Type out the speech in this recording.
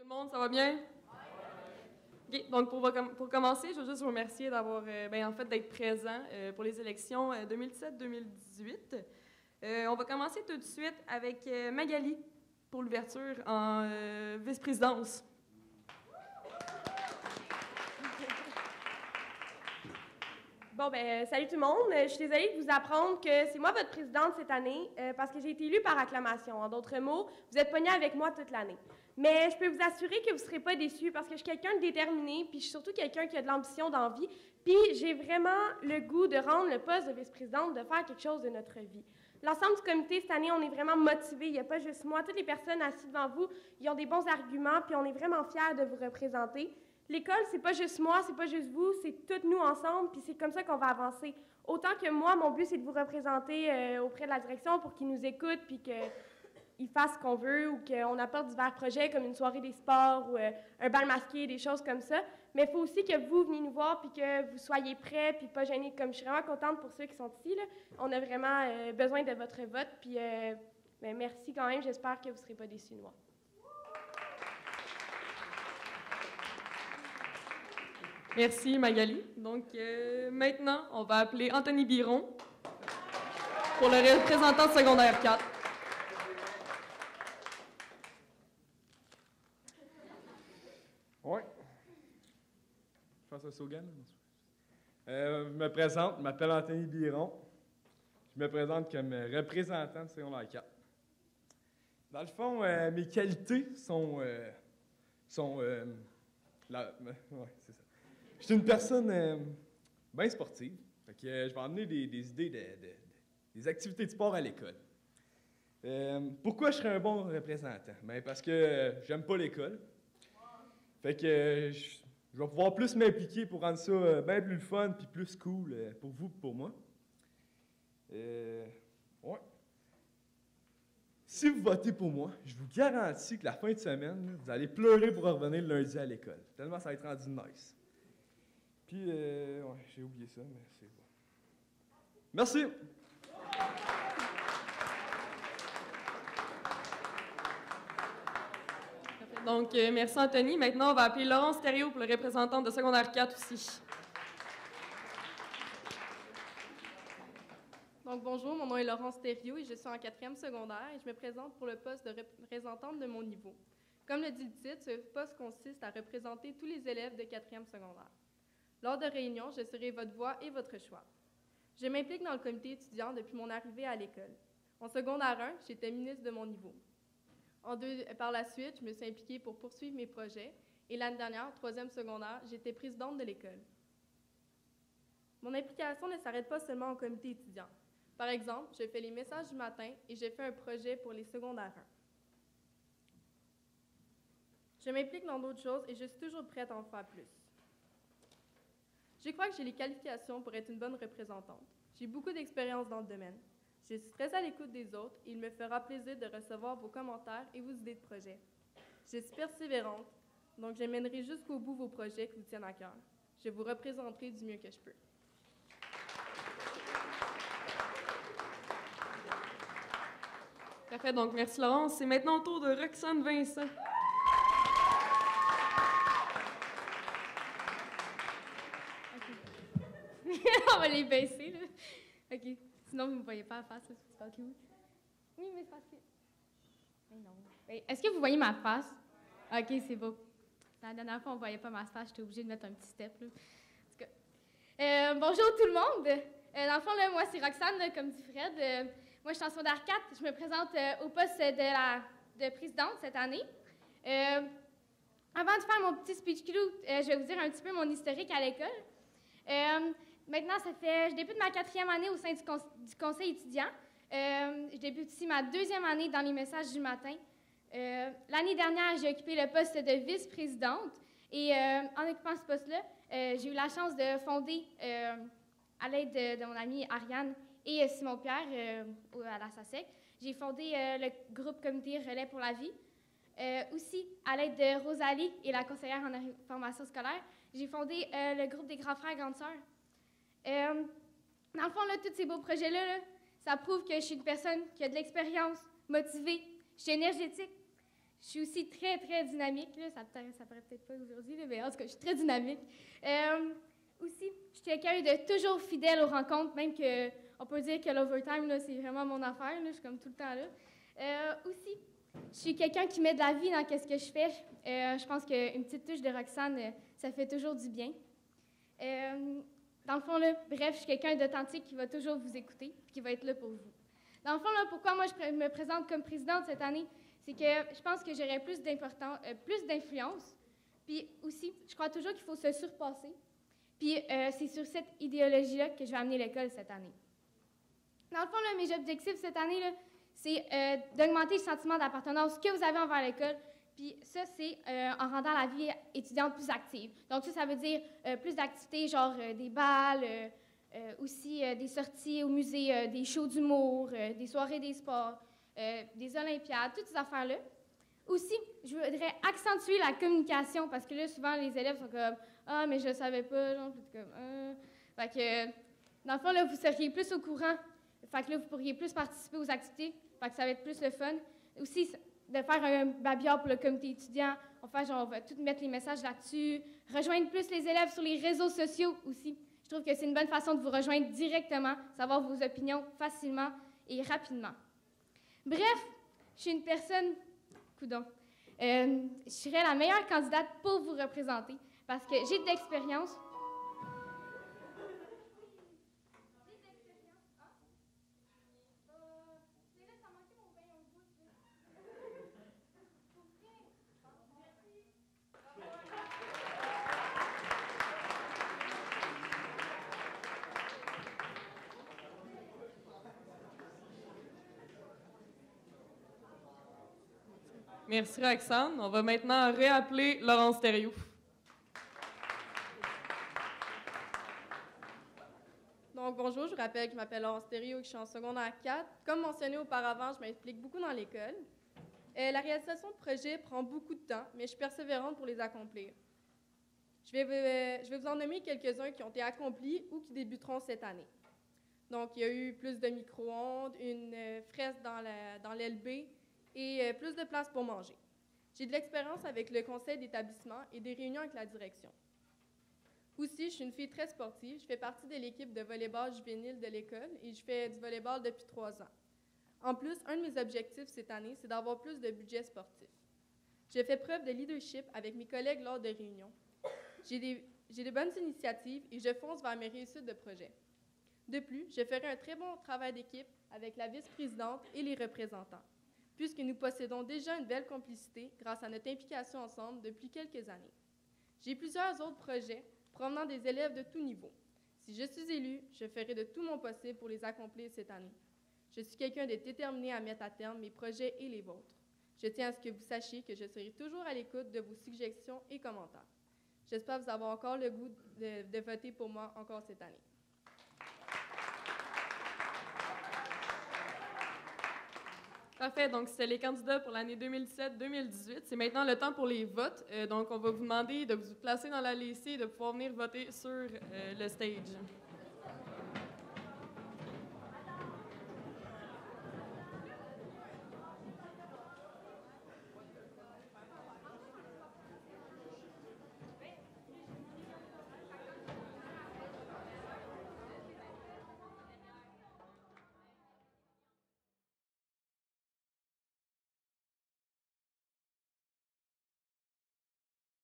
Tout le monde, ça va bien? OK, donc pour commencer, je veux juste vous remercier d'avoir, d'être présent pour les élections 2017-2018. On va commencer tout de suite avec Magali pour l'ouverture en vice-présidence. Salut tout le monde. Je suis désolée de vous apprendre que c'est moi votre présidente cette année parce que j'ai été élue par acclamation. En d'autres mots, vous êtes pognés avec moi toute l'année. Mais je peux vous assurer que vous ne serez pas déçus parce que je suis quelqu'un de déterminé, puis je suis surtout quelqu'un qui a de l'ambition dans la vie, puis j'ai vraiment le goût de rendre le poste de vice-présidente, de faire quelque chose de notre vie. L'ensemble du comité, cette année, on est vraiment motivés. Il n'y a pas juste moi. Toutes les personnes assises devant vous, ils ont des bons arguments, puis on est vraiment fiers de vous représenter. L'école, c'est pas juste moi, c'est pas juste vous, c'est toutes nous ensemble, puis c'est comme ça qu'on va avancer. Autant que moi, mon but, c'est de vous représenter auprès de la direction pour qu'ils nous écoutent, puis qu'ils fassent ce qu'on veut, ou qu'on apporte divers projets comme une soirée des sports, ou un bal masqué, des choses comme ça. Mais il faut aussi que vous veniez nous voir, puis que vous soyez prêts, puis pas gênés. Comme je suis vraiment contente pour ceux qui sont ici, là. On a vraiment besoin de votre vote, puis merci quand même, j'espère que vous ne serez pas déçus de moi. Merci Magali. Donc maintenant, on va appeler Anthony Biron pour le représentant de secondaire 4. Oui. Je fasse un slogan. Je me présente, je m'appelle Anthony Biron. Je me présente comme représentant de secondaire 4. Dans le fond, mes qualités sont ouais, c'est ça. Je suis une personne bien sportive. Fait que, je vais emmener des idées des activités de sport à l'école. Pourquoi je serais un bon représentant? Bien, parce que j'aime pas l'école. Fait que je vais pouvoir plus m'impliquer pour rendre ça bien plus fun puis plus cool pour vous et pour moi. Ouais. Si vous votez pour moi, je vous garantis que la fin de semaine, là, vous allez pleurer pour revenir le lundi à l'école. Tellement ça va être rendu nice. Puis, ouais, j'ai oublié ça, mais c'est bon. Merci! Donc, merci Anthony. Maintenant, on va appeler Laurence Thériault pour le représentant de secondaire 4 aussi. Donc, bonjour, mon nom est Laurence Thériault et je suis en 4e secondaire et je me présente pour le poste de représentante de mon niveau. Comme le dit le titre, ce poste consiste à représenter tous les élèves de 4e secondaire. Lors de réunions, je serai votre voix et votre choix. Je m'implique dans le comité étudiant depuis mon arrivée à l'école. En secondaire 1, j'étais ministre de mon niveau. Par la suite, je me suis impliquée pour poursuivre mes projets et l'année dernière, 3e secondaire, j'étais présidente de l'école. Mon implication ne s'arrête pas seulement au comité étudiant. Par exemple, je fais les messages du matin et j'ai fait un projet pour les secondaires 1. Je m'implique dans d'autres choses et je suis toujours prête à en faire plus. Je crois que j'ai les qualifications pour être une bonne représentante. J'ai beaucoup d'expérience dans le domaine. Je suis très à l'écoute des autres et il me fera plaisir de recevoir vos commentaires et vos idées de projet. Je suis persévérante, donc je mènerai jusqu'au bout vos projets qui vous tiennent à cœur. Je vous représenterai du mieux que je peux. Parfait, donc merci Laurence. C'est maintenant au tour de Roxane Vincent. On va les baisser, là. OK. Sinon, vous ne me voyez pas la face, c'est pas cute. Oui, mais c'est parce que... Mais non. Est-ce que vous voyez ma face? OK, c'est beau. La dernière fois, on ne voyait pas ma face, j'étais obligée de mettre un petit step, là. En tout cas. Bonjour tout le monde. Dans le fond, là, moi, c'est Roxane, là, comme dit Fred. Moi, je suis en secondaire 4. Je me présente au poste de présidente cette année. Avant de faire mon petit speech clou, je vais vous dire un petit peu mon historique à l'école. Maintenant, je débute ma 4e année au sein du conseil étudiant. Je débute aussi ma 2e année dans les messages du matin. L'année dernière, j'ai occupé le poste de vice-présidente. Et en occupant ce poste-là, j'ai eu la chance de fonder, à l'aide de mon amie Ariane et Simon-Pierre à la SACEC, j'ai fondé le groupe Comité Relais pour la vie. Aussi, à l'aide de Rosalie et la conseillère en formation scolaire, j'ai fondé le groupe des grands frères et grandes sœurs. Dans le fond, là, tous ces beaux projets-là, ça prouve que je suis une personne qui a de l'expérience, motivée, je suis énergétique. Je suis aussi très, très dynamique. Là. Ça paraît peut-être pas aujourd'hui, là, mais en tout cas, je suis très dynamique. Aussi, je suis quelqu'un de toujours fidèle aux rencontres, même qu'on peut dire que l'overtime, là, c'est vraiment mon affaire. Là, je suis comme tout le temps là. Aussi, je suis quelqu'un qui met de la vie dans ce que je fais. Je pense qu'une petite touche de Roxane, ça fait toujours du bien. Dans le fond, là, bref, je suis quelqu'un d'authentique qui va toujours vous écouter et qui va être là pour vous. Dans le fond, là, pourquoi moi je me présente comme présidente cette année, c'est que je pense que j'aurai plus d'influence. Puis aussi, je crois toujours qu'il faut se surpasser. Puis c'est sur cette idéologie-là que je vais amener l'école cette année. Dans le fond, là, mes objectifs cette année, là, c'est d'augmenter le sentiment d'appartenance que vous avez envers l'école. Puis ça, c'est en rendant la vie étudiante plus active. Donc ça veut dire plus d'activités, genre des balles, aussi des sorties au musée, des shows d'humour, des soirées des sports, des olympiades, toutes ces affaires-là. Aussi, je voudrais accentuer la communication parce que là, souvent, les élèves sont comme « Ah, mais je ne savais pas. » genre, comme « Fait que, dans le fond, là, vous seriez plus au courant. Fait que là, vous pourriez plus participer aux activités. Fait que ça va être plus le fun. Aussi, de faire un babillard pour le comité étudiant. On va tout mettre les messages là-dessus. Rejoindre plus les élèves sur les réseaux sociaux aussi. Je trouve que c'est une bonne façon de vous rejoindre directement, savoir vos opinions facilement et rapidement. Bref, je suis une personne... Coudonc. Je serais la meilleure candidate pour vous représenter parce que j'ai de l'expérience. Merci, Roxane. On va maintenant réappeler Laurence Thériault. Donc, bonjour, je vous rappelle que je m'appelle Laurence Thériault et que je suis en secondaire 4. Comme mentionné auparavant, je m'implique beaucoup dans l'école. La réalisation de projets prend beaucoup de temps, mais je suis persévérante pour les accomplir. Je vais vous en nommer quelques-uns qui ont été accomplis ou qui débuteront cette année. Donc, il y a eu plus de micro-ondes, une fresque dans l'LB, et plus de place pour manger. J'ai de l'expérience avec le conseil d'établissement et des réunions avec la direction. Aussi, je suis une fille très sportive. Je fais partie de l'équipe de volleyball juvénile de l'école et je fais du volleyball depuis 3 ans. En plus, un de mes objectifs cette année, c'est d'avoir plus de budget sportif. J'ai fait preuve de leadership avec mes collègues lors de réunions. J'ai de bonnes initiatives et je fonce vers mes réussites de projet. De plus, je ferai un très bon travail d'équipe avec la vice-présidente et les représentants, puisque nous possédons déjà une belle complicité grâce à notre implication ensemble depuis quelques années. J'ai plusieurs autres projets provenant des élèves de tous niveaux. Si je suis élue, je ferai de tout mon possible pour les accomplir cette année. Je suis quelqu'un de déterminé à mettre à terme mes projets et les vôtres. Je tiens à ce que vous sachiez que je serai toujours à l'écoute de vos suggestions et commentaires. J'espère vous avoir encore le goût de voter pour moi encore cette année. Parfait. Donc, c'était les candidats pour l'année 2017-2018. C'est maintenant le temps pour les votes. Donc, on va vous demander de vous placer dans la liste et de pouvoir venir voter sur le stage.